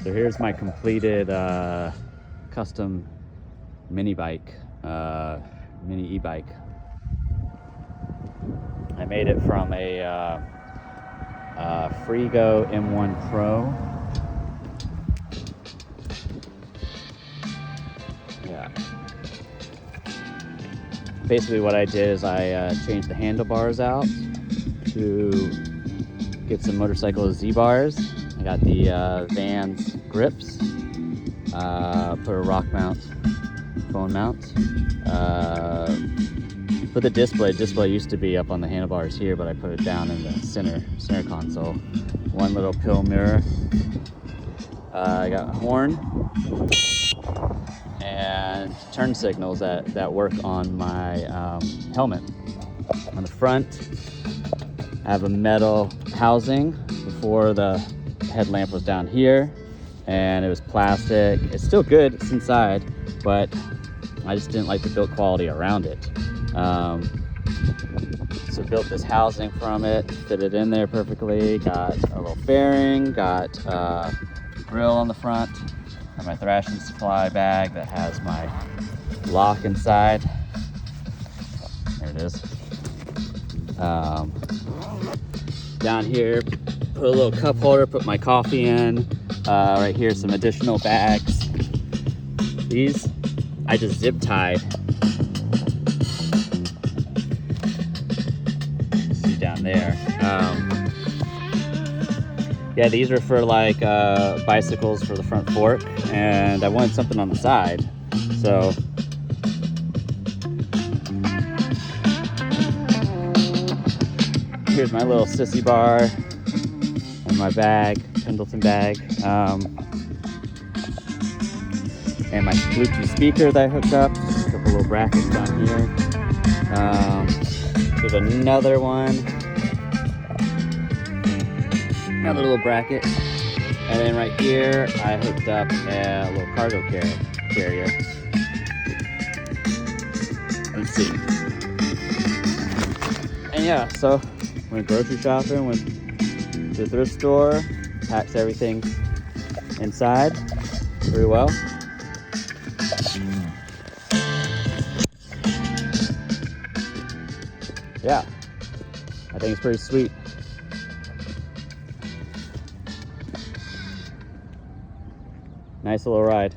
So here's my completed custom mini bike, mini e-bike. I made it from a Frigo M1 Pro. Yeah. Basically what I did is I changed the handlebars out to get some motorcycle Z-bars. I got the Vans grips, put a rock mount, phone mount, put the display used to be up on the handlebars here, but I put it down in the center console. One little pill mirror. I got a horn and turn signals that work on my helmet. On the front, I have a metal housing. Before, the headlamp was down here and it was plastic. It's still good, it's inside, but I just didn't like the build quality around it. So built this housing from it, fit it in there perfectly, got a little fairing, got a grill on the front, got my thrashing supply bag that has my lock inside. There it is. Down here, put a little cup holder, put my coffee in. Right here, some additional bags. These, I just zip tied. See down there. Yeah, these are for like bicycles for the front fork, and I wanted something on the side. So here's my little sissy bar and my bag, Pendleton bag, and my Bluetooth speaker that I hooked up. Just a couple little brackets down here. There's another one, another little bracket, and then right here I hooked up a little cargo carrier. Let's see. And yeah, so went grocery shopping, went to the thrift store, packs everything inside pretty well. Yeah, I think it's pretty sweet. Nice little ride.